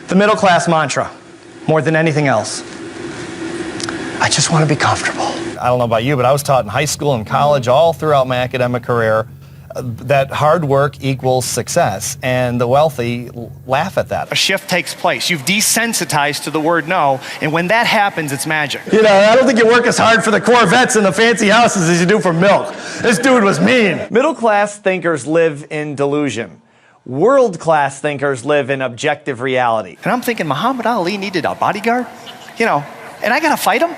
The middle class mantra, more than anything else. I just want to be comfortable. I don't know about you, but I was taught in high school and college, all throughout my academic career, that hard work equals success, and the wealthy laugh at that. A shift takes place. You've desensitized to the word no, and when that happens, it's magic. You know, I don't think you work as hard for the Corvettes and the fancy houses as you do for milk. This dude was mean. Middle-class thinkers live in delusion. World-class thinkers live in objective reality. And I'm thinking, Muhammad Ali needed a bodyguard? You know, and I gotta fight him?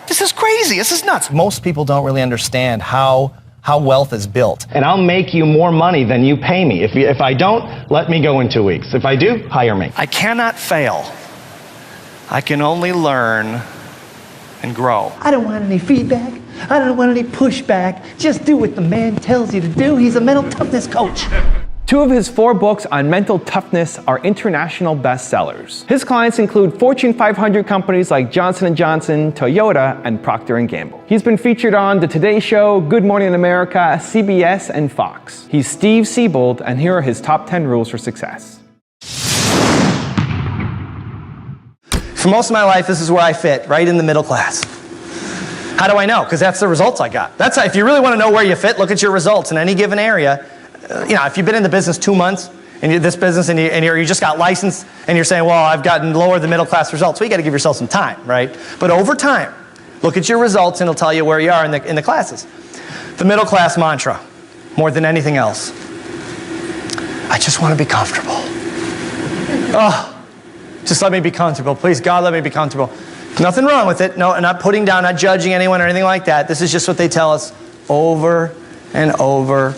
This is crazy, this is nuts. Most people don't really understand how wealth is built. And I'll make you more money than you pay me. If I don't, let me go in 2 weeks. If I do, hire me. I cannot fail. I can only learn and grow. I don't want any feedback. I don't want any pushback. Just do what the man tells you to do. He's a mental toughness coach. 2 of his 4 books on mental toughness are international bestsellers. His clients include Fortune 500 companies like Johnson & Johnson, Toyota, and Procter & Gamble. He's been featured on The Today Show, Good Morning America, CBS, and Fox. He's Steve Siebold, and here are his top 10 rules for success. For most of my life, this is where I fit, right in the middle class. How do I know? Because that's the results I got. That's how, if you really want to know where you fit, look at your results in any given area. You know, if you've been in the business 2 months, and you just got licensed, and you're saying, well, I've gotten lower than middle class results, well, you got to give yourself some time, right? But over time, look at your results, and it'll tell you where you are in the classes. The middle class mantra, more than anything else. I just want to be comfortable. Oh, just let me be comfortable. Please, God, let me be comfortable. Nothing wrong with it. No, I'm not putting down, not judging anyone or anything like that. This is just what they tell us over and over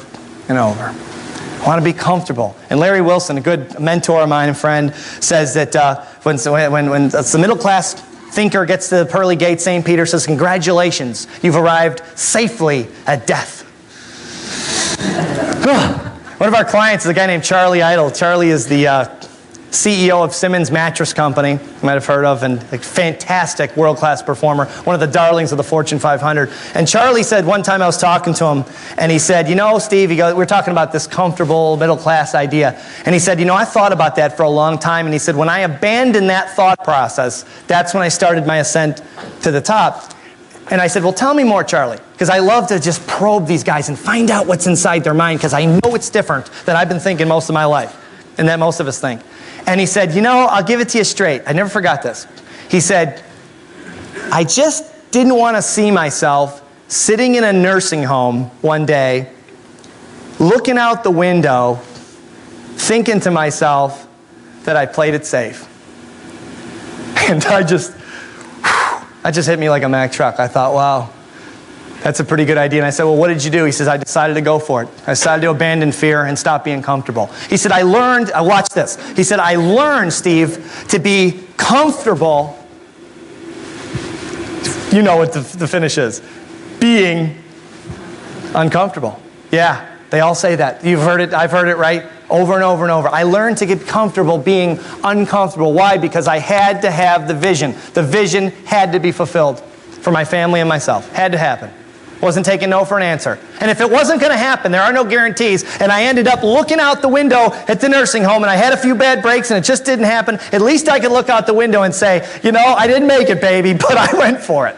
and over. I want to be comfortable. And Larry Wilson, a good mentor of mine and friend, says that when the middle class thinker gets to the pearly gates, St. Peter says, congratulations, you've arrived safely at death. One of our clients is a guy named Charlie Idle. Charlie is the CEO of Simmons Mattress Company, you might have heard of, and a fantastic world-class performer, one of the darlings of the Fortune 500. And Charlie said one time I was talking to him, and he said, you know, Steve, we're talking about this comfortable middle-class idea. And he said, you know, I thought about that for a long time. And he said, when I abandoned that thought process, that's when I started my ascent to the top. And I said, well, tell me more, Charlie, because I love to just probe these guys and find out what's inside their mind, because I know it's different than I've been thinking most of my life, and that most of us think. And he said, you know, I'll give it to you straight. I never forgot this. He said, I just didn't want to see myself sitting in a nursing home one day, looking out the window, thinking to myself that I played it safe. And that just hit me like a Mack truck. I thought, wow, that's a pretty good idea. And I said, well, what did you do? He says, I decided to go for it. I decided to abandon fear and stop being comfortable. He said, watch this. He said, I learned, Steve, to be comfortable. You know what the finish is. Being uncomfortable. Yeah, they all say that. You've heard it, I've heard it, right? Over and over and over. I learned to get comfortable being uncomfortable. Why? Because I had to have the vision. The vision had to be fulfilled for my family and myself. Had to happen. Wasn't taking no for an answer. And if it wasn't going to happen, there are no guarantees, and I ended up looking out the window at the nursing home, and I had a few bad breaks, and it just didn't happen, at least I could look out the window and say, you know, I didn't make it, baby, but I went for it.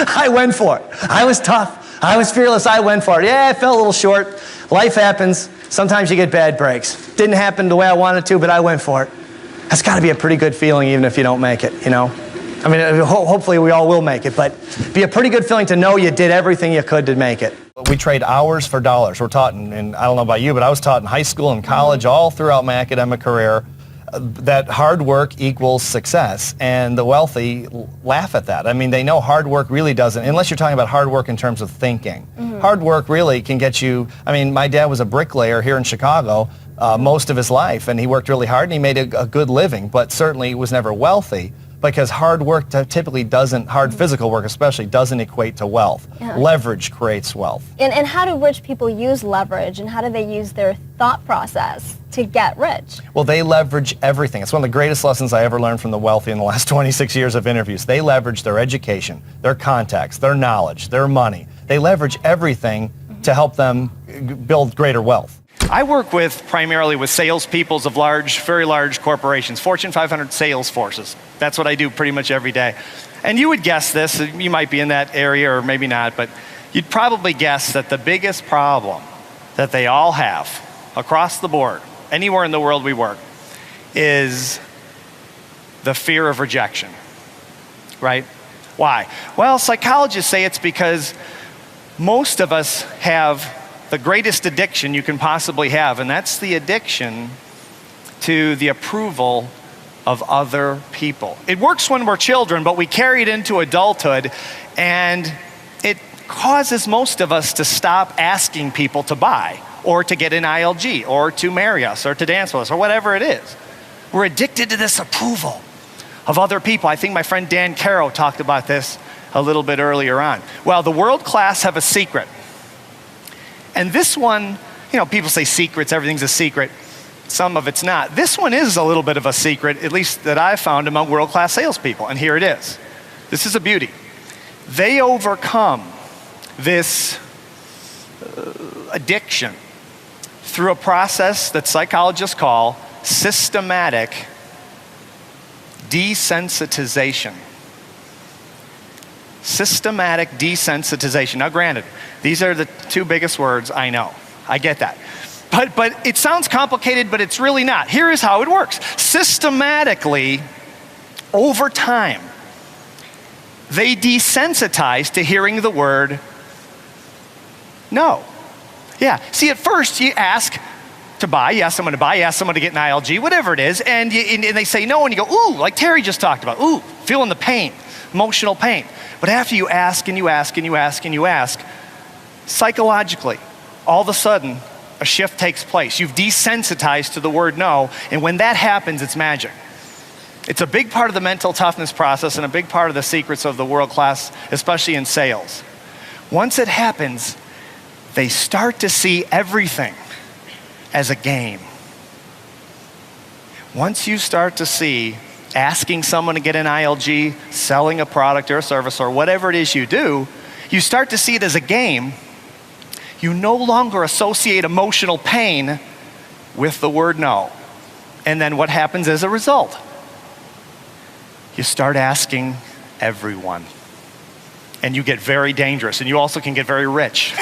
I went for it. I was tough. I was fearless. I went for it. Yeah, I fell a little short. Life happens. Sometimes you get bad breaks. Didn't happen the way I wanted to, but I went for it. That's got to be a pretty good feeling, even if you don't make it, you know? I mean, hopefully we all will make it, but be a pretty good feeling to know you did everything you could to make it. We trade hours for dollars. We're taught, and I don't know about you, but I was taught in high school and college, all throughout my academic career, that hard work equals success, and the wealthy laugh at that. I mean, they know hard work really doesn't, unless you're talking about hard work in terms of thinking. Hard work really can get you, I mean, my dad was a bricklayer here in Chicago most of his life, and he worked really hard, and he made a good living, but certainly was never wealthy. Because hard work typically doesn't, hard physical work especially, doesn't equate to wealth. Yeah. Leverage creates wealth. And how do rich people use leverage, and how do they use their thought process to get rich? Well, they leverage everything. It's one of the greatest lessons I ever learned from the wealthy in the last 26 years of interviews. They leverage their education, their contacts, their knowledge, their money. They leverage everything to help them build greater wealth. I work primarily with salespeople of very large corporations, Fortune 500 sales forces. That's what I do pretty much every day. And you would guess this, you might be in that area or maybe not, but you'd probably guess that the biggest problem that they all have across the board, anywhere in the world we work, is the fear of rejection, right? Why? Well, psychologists say it's because most of us have the greatest addiction you can possibly have, and that's the addiction to the approval of other people. It works when we're children, but we carry it into adulthood, and it causes most of us to stop asking people to buy, or to get an ILG, or to marry us, or to dance with us, or whatever it is. We're addicted to this approval of other people. I think my friend Dan Caro talked about this a little bit earlier on. Well, the world class have a secret. And this one, people say secrets, everything's a secret. Some of it's not. This one is a little bit of a secret, at least that I've found among world-class salespeople. And here it is. This is a beauty. They overcome this addiction through a process that psychologists call systematic desensitization. Systematic desensitization. Now granted, these are the two biggest words I know. I get that. But it sounds complicated, but it's really not. Here is how it works. Systematically, over time, they desensitize to hearing the word no. Yeah. See, at first you ask to buy. You ask someone to buy. You ask someone to get an ILG, whatever it is, and they say no, and you go, ooh, like Terry just talked about. Ooh, feeling the pain, emotional pain. But after you ask and you ask and you ask and you ask, psychologically, all of a sudden, a shift takes place. You've desensitized to the word no, and when that happens, it's magic. It's a big part of the mental toughness process and a big part of the secrets of the world class, especially in sales. Once it happens, they start to see everything as a game. Once you start to see asking someone to get an ILG, selling a product or a service or whatever it is you do, you start to see it as a game. You no longer associate emotional pain with the word no. And then what happens as a result? You start asking everyone. And you get very dangerous. And you also can get very rich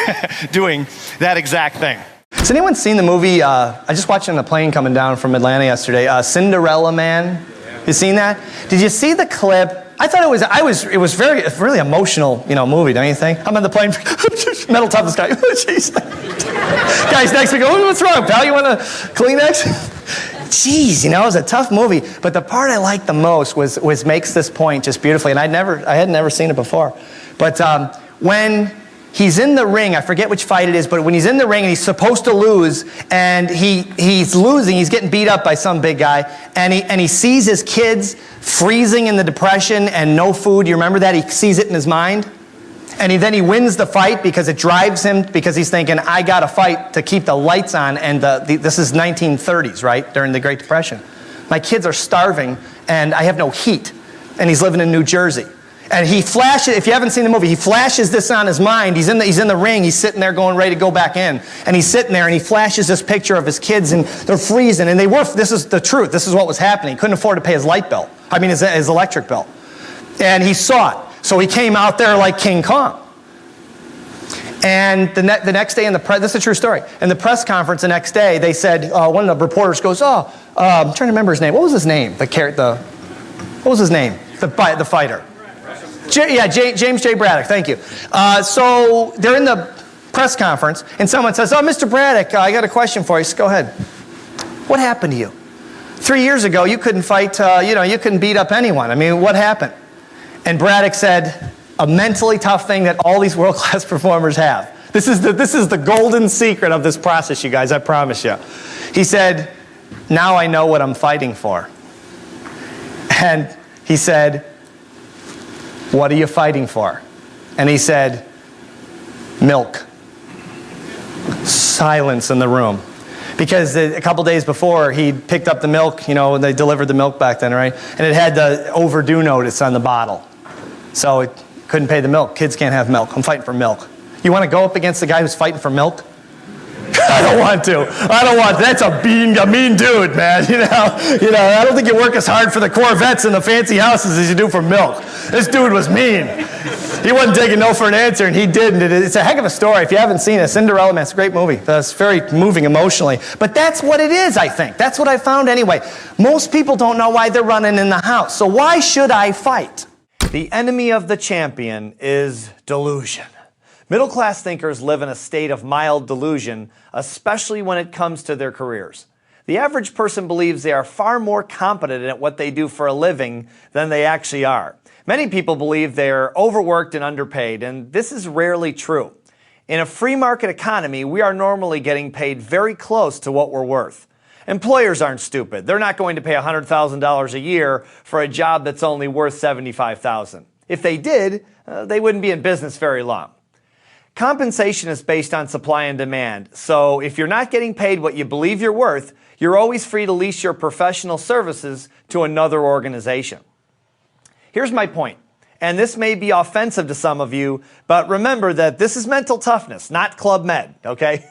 doing that exact thing. Has anyone seen the movie, I just watched it on the plane coming down from Atlanta yesterday, Cinderella Man? You seen that? Did you see the clip? I thought it was really emotional, movie, don't you think? I'm on the plane, mental toughness guy. Jeez. Guys next to me go, what's wrong, pal? You want a Kleenex? Jeez, it was a tough movie. But the part I liked the most was makes this point just beautifully, and I had never seen it before. But when he's in the ring, I forget which fight it is, but when he's in the ring and he's supposed to lose, and he's losing, he's getting beat up by some big guy, and he sees his kids freezing in the depression and no food. You remember that? He sees it in his mind. And then he wins the fight because it drives him, because he's thinking, I got to fight to keep the lights on. And this is 1930s, right, during the Great Depression. My kids are starving, and I have no heat. And he's living in New Jersey. And he flashes, if you haven't seen the movie, he flashes this on his mind. He's in the ring. He's sitting there going ready to go back in. And he's sitting there, and he flashes this picture of his kids, and they're freezing. And this is the truth. This is what was happening. He couldn't afford to pay his light bill. His electric bill. And he saw it. So he came out there like King Kong. And the next day this is a true story. In the press conference the next day, they said, one of the reporters goes, I'm trying to remember his name. What was his name? What was his name? The fighter. James J. Braddock, thank you. So they're in the press conference, and someone says, Mr. Braddock, I got a question for you. So go ahead. What happened to you? 3 years ago, you couldn't fight, you couldn't beat up anyone. What happened? And Braddock said, a mentally tough thing that all these world-class performers have. This is the golden secret of this process, you guys, I promise you. He said, now I know what I'm fighting for. And he said, what are you fighting for? And he said, milk. Silence in the room. Because a couple days before, he picked up the milk, they delivered the milk back then, right? And it had the overdue notice on the bottle. So it couldn't pay the milk. Kids can't have milk. I'm fighting for milk. You want to go up against the guy who's fighting for milk? I don't want to. That's a mean dude, man. I don't think you work as hard for the Corvettes and the fancy houses as you do for milk. This dude was mean. He wasn't taking no for an answer, and he didn't. It's a heck of a story. If you haven't seen it, Cinderella Man, it's a great movie. It's very moving emotionally. But that's what it is, I think. That's what I found anyway. Most people don't know why they're running in the house. So why should I fight? The enemy of the champion is delusion. Middle-class thinkers live in a state of mild delusion, especially when it comes to their careers. The average person believes they are far more competent at what they do for a living than they actually are. Many people believe they are overworked and underpaid, and this is rarely true. In a free market economy, we are normally getting paid very close to what we're worth. Employers aren't stupid. They're not going to pay $100,000 a year for a job that's only worth $75,000. If they did, they wouldn't be in business very long. Compensation is based on supply and demand, so if you're not getting paid what you believe you're worth, you're always free to lease your professional services to another organization. Here's my point, and this may be offensive to some of you, but remember that this is mental toughness, not Club Med, okay?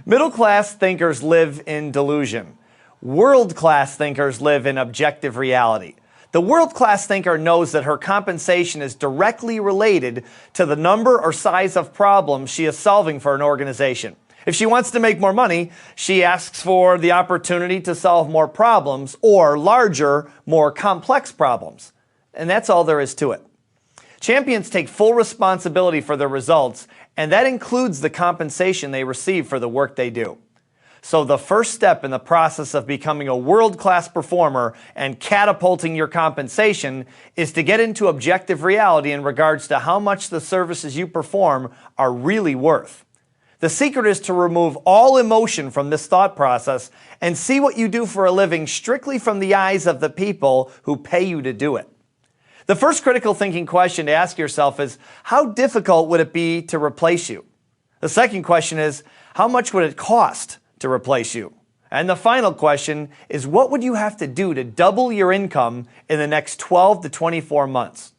Middle-class thinkers live in delusion. World-class thinkers live in objective reality. The world-class thinker knows that her compensation is directly related to the number or size of problems she is solving for an organization. If she wants to make more money, she asks for the opportunity to solve more problems or larger, more complex problems. And that's all there is to it. Champions take full responsibility for their results, and that includes the compensation they receive for the work they do. So the first step in the process of becoming a world-class performer and catapulting your compensation is to get into objective reality in regards to how much the services you perform are really worth. The secret is to remove all emotion from this thought process and see what you do for a living strictly from the eyes of the people who pay you to do it. The first critical thinking question to ask yourself is, how difficult would it be to replace you? The second question is, how much would it cost to replace you? And the final question is, what would you have to do to double your income in the next 12 to 24 months?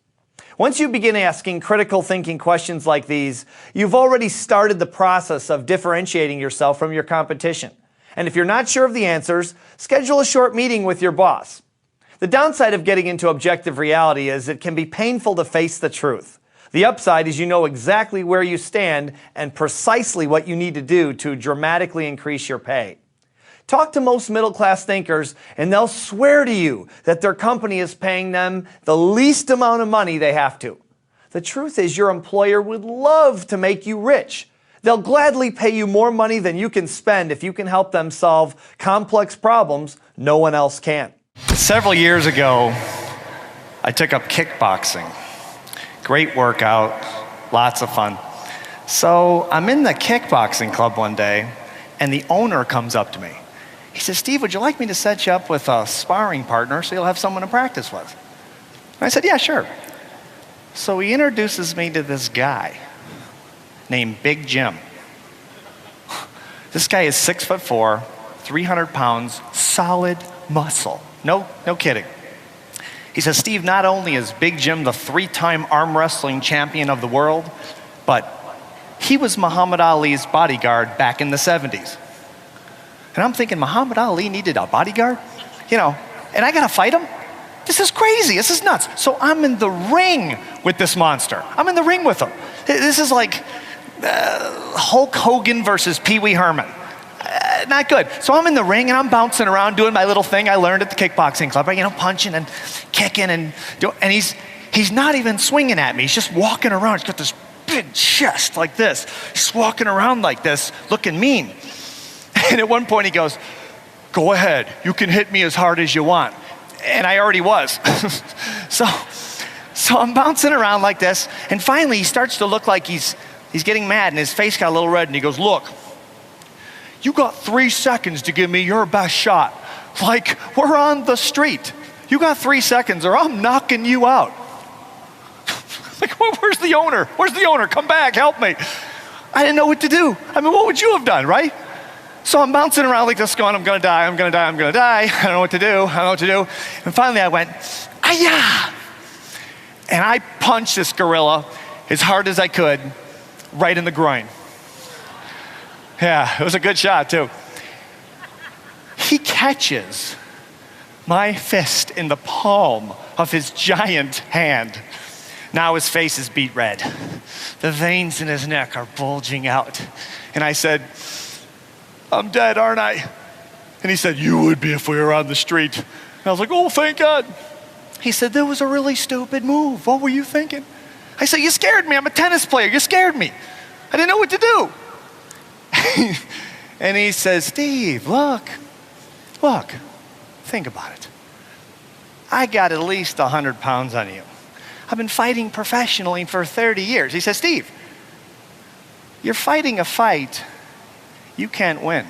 Once you begin asking critical thinking questions like these, you've already started the process of differentiating yourself from your competition. And if you're not sure of the answers, schedule a short meeting with your boss. The downside of getting into objective reality is it can be painful to face the truth. The upside is you know exactly where you stand and precisely what you need to do to dramatically increase your pay. Talk to most middle-class thinkers and they'll swear to you that their company is paying them the least amount of money they have to. The truth is your employer would love to make you rich. They'll gladly pay you more money than you can spend if you can help them solve complex problems no one else can. Several years ago, I took up kickboxing. Great workout, lots of fun. So I'm in the kickboxing club one day, and the owner comes up to me. He says, "Steve, would you like me to set you up with a sparring partner so you'll have someone to practice with?" And I said, "Yeah, sure." So he introduces me to this guy named Big Jim. This guy is 6'4", 300 pounds, solid muscle. No kidding. He says, "Steve, not only is Big Jim the 3-time arm wrestling champion of the world, but he was Muhammad Ali's bodyguard back in the 70s. And I'm thinking, Muhammad Ali needed a bodyguard? And I gotta fight him? This is crazy, this is nuts. So I'm in the ring with this monster. I'm in the ring with him. This is like Hulk Hogan versus Pee Wee Herman. Not good. So I'm in the ring and I'm bouncing around doing my little thing I learned at the kickboxing club, right? Punching and kicking and he's not even swinging at me. He's just walking around. He's got this big chest like this. He's walking around like this, looking mean. And at one point he goes, "Go ahead. You can hit me as hard as you want." And I already was. So I'm bouncing around like this. And finally he starts to look like he's getting mad and his face got a little red and he goes, "Look, you got 3 seconds to give me your best shot. Like, we're on the street. You got 3 seconds or I'm knocking you out." Like, where's the owner? Where's the owner? Come back, help me. I didn't know what to do. What would you have done, right? So I'm bouncing around like this going, I'm gonna die. I don't know what to do. And finally I went, "Ayah!" And I punched this gorilla as hard as I could, right in the groin. Yeah, it was a good shot, too. He catches my fist in the palm of his giant hand. Now his face is beet red. The veins in his neck are bulging out. And I said, I'm dead, aren't I? And he said, you would be if we were on the street. And I was like, oh, thank God. He said, that was a really stupid move. What were you thinking? I said, you scared me. I'm a tennis player. You scared me. I didn't know what to do. And he says, Steve, look, think about it. I got at least 100 pounds on you. I've been fighting professionally for 30 years. He says, Steve, you're fighting a fight you can't win.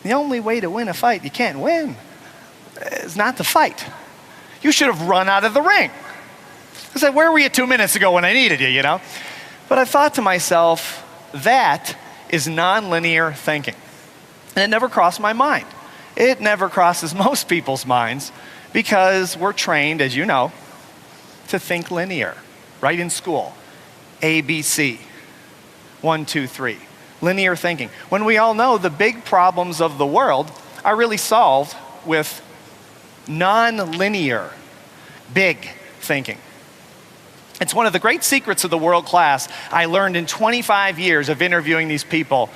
The only way to win a fight you can't win is not to fight. You should have run out of the ring. I said, where were you 2 minutes ago when I needed you, you know? But I thought to myself, that is nonlinear thinking. And it never crossed my mind. It never crosses most people's minds because we're trained, as you know, to think linear, right in school. A, B, C, 1, 2, 3. Linear thinking. When we all know the big problems of the world are really solved with non-linear, big thinking. It's one of the great secrets of the world class I learned in 25 years of interviewing these people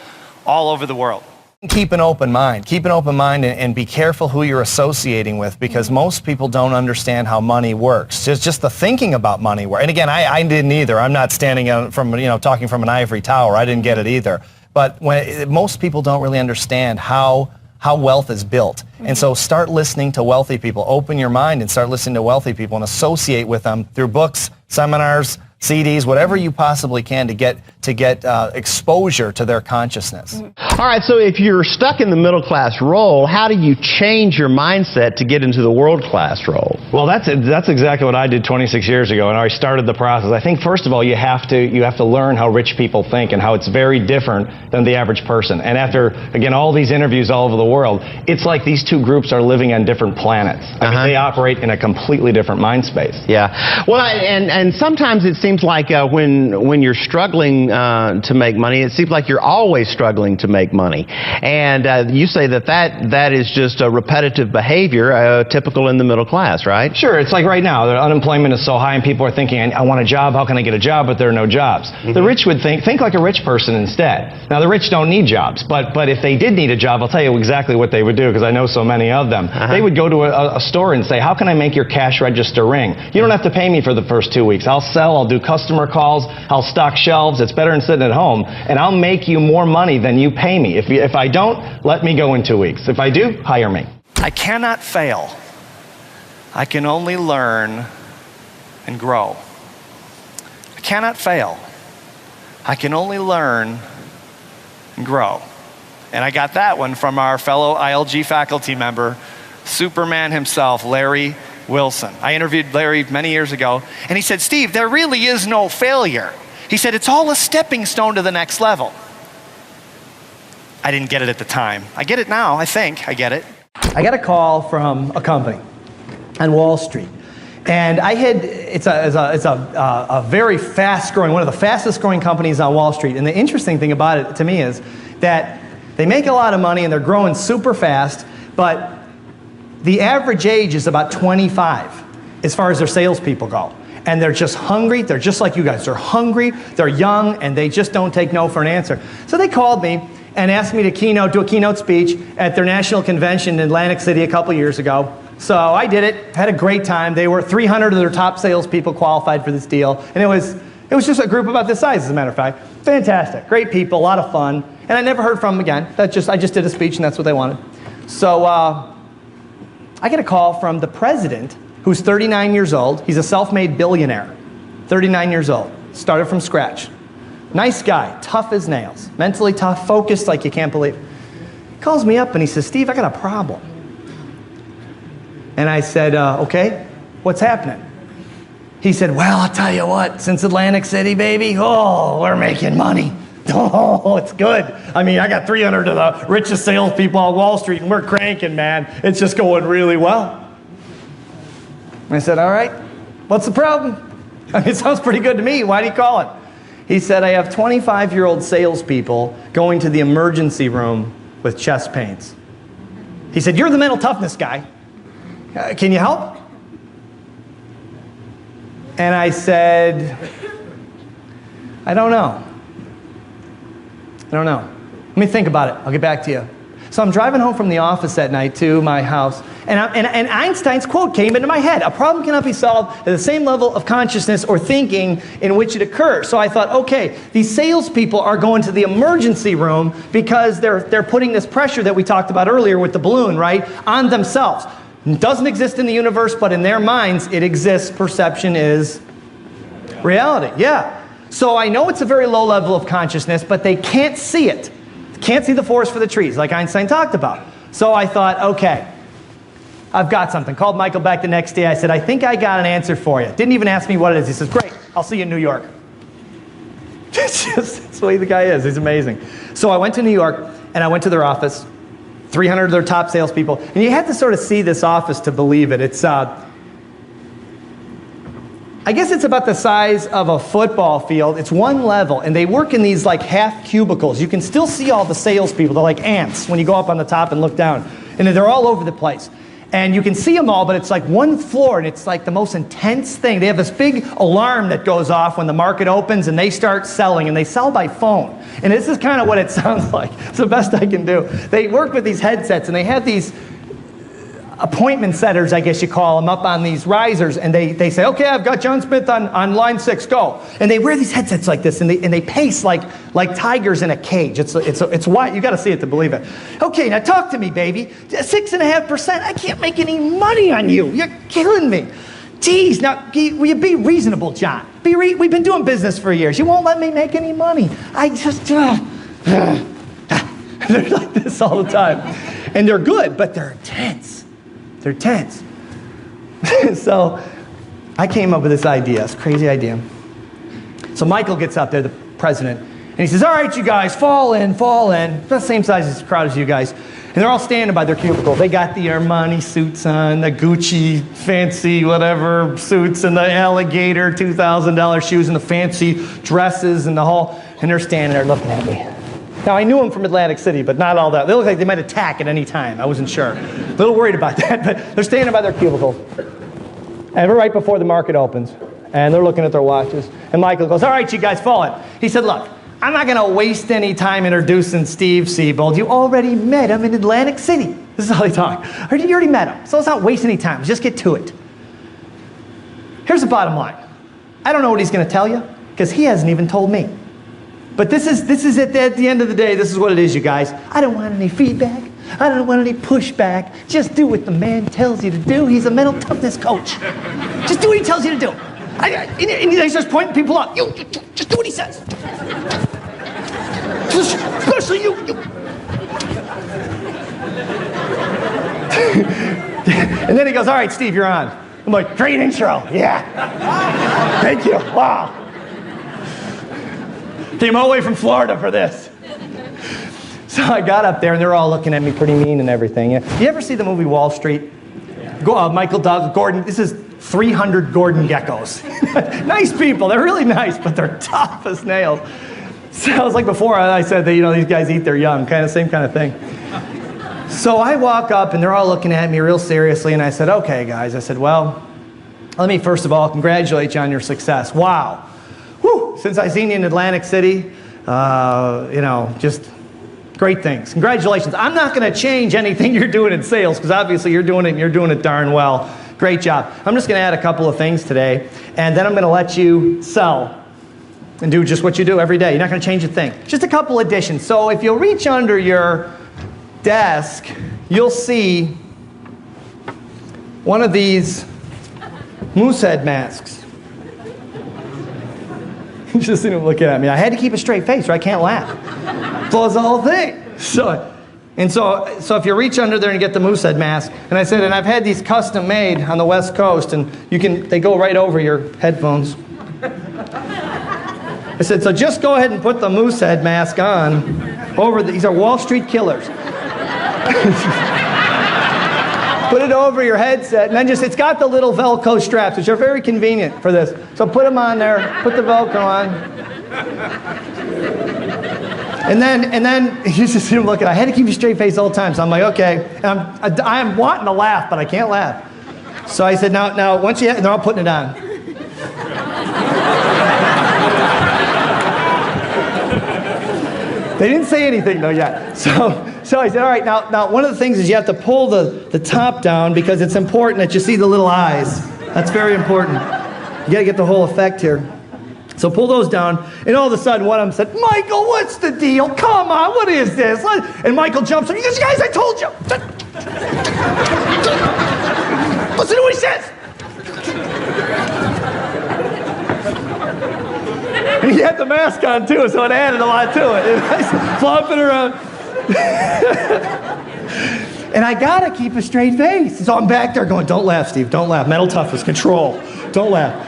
all over the world. Keep an open mind. Keep an open mind and be careful who you're associating with because most people don't understand how money works. Just the thinking about money works. And again, I didn't either. I'm not standing from, talking from an ivory tower. I didn't get it either. But most people don't really understand how wealth is built. And so start listening to wealthy people. Open your mind and start listening to wealthy people and associate with them through books, seminars, CDs, whatever you possibly can to get exposure to their consciousness. All right, so if you're stuck in the middle class role, how do you change your mindset to get into the world class role? Well, that's exactly what I did 26 years ago, and I started the process. I think first of all, you have to learn how rich people think and how it's very different than the average person. And after again all these interviews all over the world, it's like these two groups are living on different planets. I mean, they operate in a completely different mind space. Yeah. Well, and sometimes it seems like when you're struggling to make money, it seems like you're always struggling to make money. And you say that is just a repetitive behavior typical in the middle class, right? Sure. It's like right now, the unemployment is so high and people are thinking, I want a job, how can I get a job? But there are no jobs. The rich would think like a rich person instead. Now, the rich don't need jobs, but if they did need a job, I'll tell you exactly what they would do because I know so many of them. They would go to a store and say, how can I make your cash register ring? You don't have to pay me for the first 2 weeks. I'll sell, I'll do customer calls, I'll stock shelves. It's better than sitting at home, and I'll make you more money than you pay me. If I don't, let me go in 2 weeks. If I do, hire me. I cannot fail. I can only learn and grow. I cannot fail. I can only learn and grow. And I got that one from our fellow ILG faculty member, Superman himself, Larry Wilson. I interviewed Larry many years ago, and he said, Steve, there really is no failure. He said, it's all a stepping stone to the next level. I didn't get it at the time. I get it now, I think. I get it. I got a call from a company on Wall Street. And it's a very fast growing, one of the fastest growing companies on Wall Street. And the interesting thing about it to me is that they make a lot of money and they're growing super fast, but the average age is about 25 as far as their salespeople go. And they're just hungry. They're just like you guys. They're hungry, they're young, and they just don't take no for an answer. So they called me and asked me to do a keynote speech at their national convention in Atlantic City a couple years ago. So I did it, had a great time. They were 300 of their top salespeople qualified for this deal. And it was just a group about this size, as a matter of fact. Fantastic, great people, a lot of fun. And I never heard from them again. I just did a speech and that's what they wanted. So I get a call from the president, who's 39 years old. He's a self-made billionaire, 39 years old, started from scratch. Nice guy, tough as nails, mentally tough, focused like you can't believe. He calls me up and he says, Steve, I got a problem. And I said, okay, what's happening? He said, well, I'll tell you what, since Atlantic City, baby, oh, we're making money. Oh, it's good. I mean, I got 300 of the richest salespeople on Wall Street, and we're cranking, man. It's just going really well. I said, all right, what's the problem? I mean, it sounds pretty good to me. Why do you call it? He said, I have 25-year-old salespeople going to the emergency room with chest pains. He said, you're the mental toughness guy. Can you help? And I said, I don't know. I don't know. Let me think about it. I'll get back to you. So I'm driving home from the office that night to my house, and Einstein's quote came into my head. A problem cannot be solved at the same level of consciousness or thinking in which it occurs. So I thought, okay, these salespeople are going to the emergency room because they're putting this pressure that we talked about earlier with the balloon, right, on themselves. It doesn't exist in the universe, but in their minds it exists. Perception is reality. Yeah. So I know it's a very low level of consciousness, but they can't see it. Can't see the forest for the trees, like Einstein talked about. So I thought, okay, I've got something. Called Michael back the next day. I said, I think I got an answer for you. Didn't even ask me what it is. He says, great, I'll see you in New York. That's the way the guy is. He's amazing. So I went to New York, and I went to their office, 300 of their top salespeople. And you have to sort of see this office to believe it. It's, I guess it's about the size of a football field. It's one level, and they work in these like half cubicles. You can still see all the salespeople. They're like ants when you go up on the top and look down. And they're all over the place. And you can see them all, but it's like one floor, and it's like the most intense thing. They have this big alarm that goes off when the market opens, and they start selling, and they sell by phone. And this is kind of what it sounds like. It's the best I can do. They work with these headsets, and they have these appointment setters, I guess you call them, up on these risers, and they say, okay, I've got John Smith on line 6, go. And they wear these headsets like this, and they pace like tigers in a cage. It's wild. You got to see it to believe it. Okay, now talk to me, baby. 6.5%. I can't make any money on you. You're killing me. Geez, now will you be reasonable, John? We've been doing business for years. You won't let me make any money. I just they're like this all the time, and they're good, but they're intense. They're tense. So I came up with this idea, this crazy idea. So Michael gets up there, the president, and he says, all right, you guys, fall in. It's the same size as the crowd as you guys. And they're all standing by their cubicle. They got the Armani suits on, the Gucci fancy whatever suits, and the alligator $2,000 shoes, and the fancy dresses, and the whole, and they're standing there looking at me. Now, I knew them from Atlantic City, but not all that. They look like they might attack at any time. I wasn't sure. A little worried about that, but they're standing by their cubicles. And we're right before the market opens, and they're looking at their watches. And Michael goes, all right, you guys, fall in. He said, look, I'm not going to waste any time introducing Steve Siebold. You already met him in Atlantic City. This is how they talk. You already met him, so let's not waste any time. Just get to it. Here's the bottom line. I don't know what he's going to tell you, because he hasn't even told me. But this is at the end of the day, this is what it is, you guys. I don't want any feedback. I don't want any pushback. Just do what the man tells you to do. He's a mental toughness coach. Just do what he tells you to do. And he starts pointing people out. You just do what he says. Especially you. And then he goes, all right, Steve, you're on. I'm like, great intro. Yeah. Thank you. Wow. Came all the way from Florida for this. So I got up there, and they're all looking at me pretty mean and everything. You ever see the movie Wall Street? Michael Douglas, Gordon, this is 300 Gordon geckos. Nice people, they're really nice, but they're tough as nails. So I was like before, I said that, these guys eat their young, same kind of thing. So I walk up, and they're all looking at me real seriously, and I said, okay, guys. I said, well, let me first of all congratulate you on your success. Wow. Whew, since I seen you in Atlantic City, just great things. Congratulations. I'm not going to change anything you're doing in sales, because obviously you're doing it darn well. Great job. I'm just going to add a couple of things today, and then I'm going to let you sell and do just what you do every day. You're not going to change a thing. Just a couple additions. So if you'll reach under your desk, you'll see one of these moose head masks. Just seen him looking at me. I had to keep a straight face, or I can't laugh. So it's the whole thing. So if you reach under there and get the moose head mask, and I said, and I've had these custom made on the West Coast, and they go right over your headphones. I said, so just go ahead and put the moose head mask on over these are Wall Street killers. Put it over your headset, and then it's got the little Velcro straps, which are very convenient for this. So put them on there, put the Velcro on. And then you just see him looking. I had to keep a straight face all the time. So I'm like, okay. And I'm wanting to laugh, but I can't laugh. So I said, now once you, they're all putting it on. They didn't say anything though yet. So I said, all right, now one of the things is you have to pull the top down because it's important that you see the little eyes. That's very important. You gotta get the whole effect here. So pull those down, and all of a sudden one of them said, Michael, what's the deal? Come on, what is this? And Michael jumps up, he goes, guys, I told you. Listen to what he says. And he had the mask on too, so it added a lot to it. And I was flopping around. And I gotta keep a straight face. So I'm back there going, don't laugh, Steve, don't laugh. Mental toughness, control, don't laugh.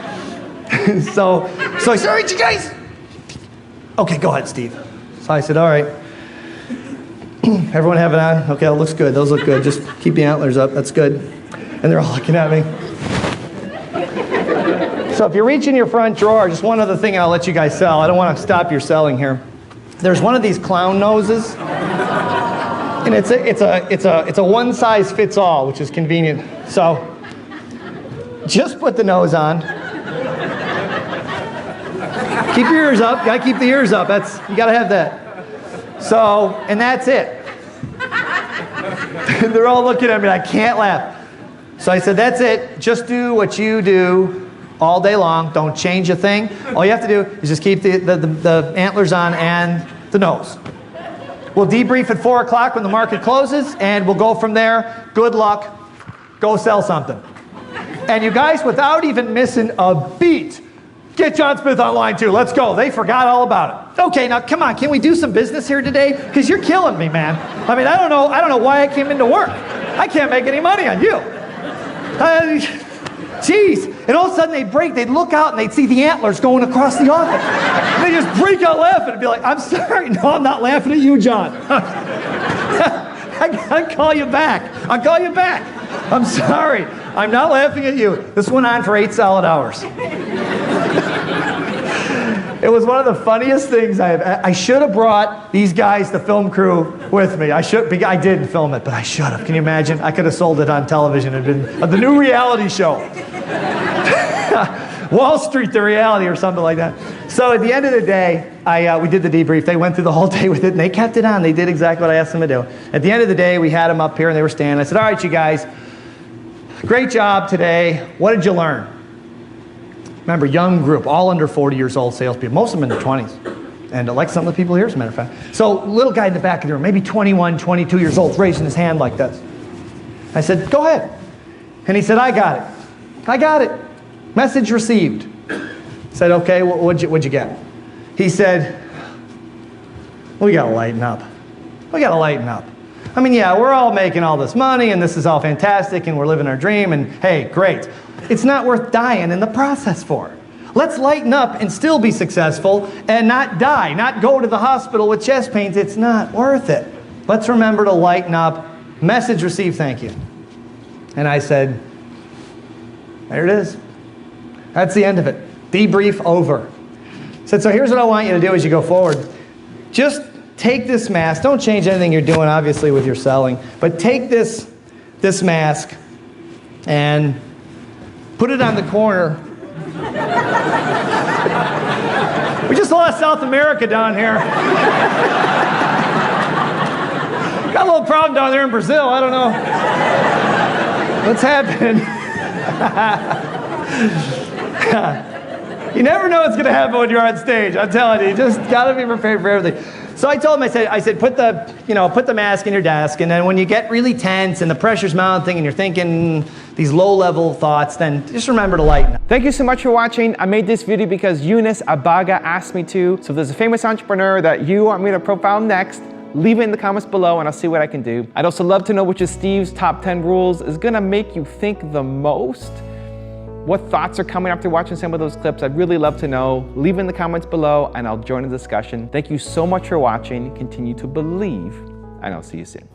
So I said, all right, you guys. Okay, go ahead, Steve. So I said, all right. Everyone have it on? Okay, it looks good. Those look good. Just keep the antlers up. That's good. And they're all looking at me. So if you reach in your front drawer, just one other thing I'll let you guys sell. I don't want to stop your selling here. There's one of these clown noses. And it's a one size fits all, which is convenient. So just put the nose on. Keep your ears up. You gotta keep the ears up. You gotta have that. So, and that's it. They're all looking at me. I can't laugh. So I said, that's it. Just do what you do all day long. Don't change a thing. All you have to do is just keep the antlers on and the nose. We'll debrief at 4 o'clock when the market closes, and we'll go from there. Good luck. Go sell something. And you guys, without even missing a beat, get John Smith on line 2. Let's go. They forgot all about it. Okay, now come on. Can we do some business here today? Because you're killing me, man. I mean, I don't know why I came into work. I can't make any money on you. Jeez. And all of a sudden they'd look out and they'd see the antlers going across the office. And they just break out laughing and be like, I'm sorry. No, I'm not laughing at you, John. I'll call you back. I'll call you back. I'm sorry. I'm not laughing at you. This went on for 8 solid hours. It was one of the funniest things I should have brought these guys, the film crew, with me. I didn't film it, but I should have. Can you imagine? I could have sold it on television. It had been the new reality show. Wall Street, the reality, or something like that. So at the end of the day, we did the debrief. They went through the whole day with it, and they kept it on. They did exactly what I asked them to do. At the end of the day, we had them up here, and they were standing. I said, all right, you guys, great job today. What did you learn? Remember, young group, all under 40 years old salespeople, most of them in their 20s. And like some of the people here, as a matter of fact. So little guy in the back of the room, maybe 21, 22 years old, raising his hand like this. I said, go ahead. And he said, I got it. I got it. Message received. I said, okay, what'd you get? He said, we gotta lighten up. We gotta lighten up. I mean, yeah, we're all making all this money, and this is all fantastic, and we're living our dream, and hey, great. It's not worth dying in the process for. Let's lighten up and still be successful and not die, not go to the hospital with chest pains. It's not worth it. Let's remember to lighten up. Message received, thank you. And I said, there it is. That's the end of it. Debrief over. I said, so here's what I want you to do as you go forward. Just take this mask. Don't change anything you're doing, obviously, with your selling. But take this mask and put it on the corner. We just lost South America down here. Got a little problem down there in Brazil. I don't know what's happening. You never know what's going to happen when you're on stage. I'm telling you, you just got to be prepared for everything. So I told him, I said, put the mask in your desk, and then when you get really tense and the pressure's mounting and you're thinking these low-level thoughts, then just remember to lighten up. Thank you so much for watching. I made this video because Eunice Abaga asked me to. So if there's a famous entrepreneur that you want me to profile next, leave it in the comments below and I'll see what I can do. I'd also love to know which of Steve's top 10 rules is gonna make you think the most. What thoughts are coming after watching some of those clips? I'd really love to know. Leave in the comments below and I'll join the discussion. Thank you so much for watching. Continue to believe, and I'll see you soon.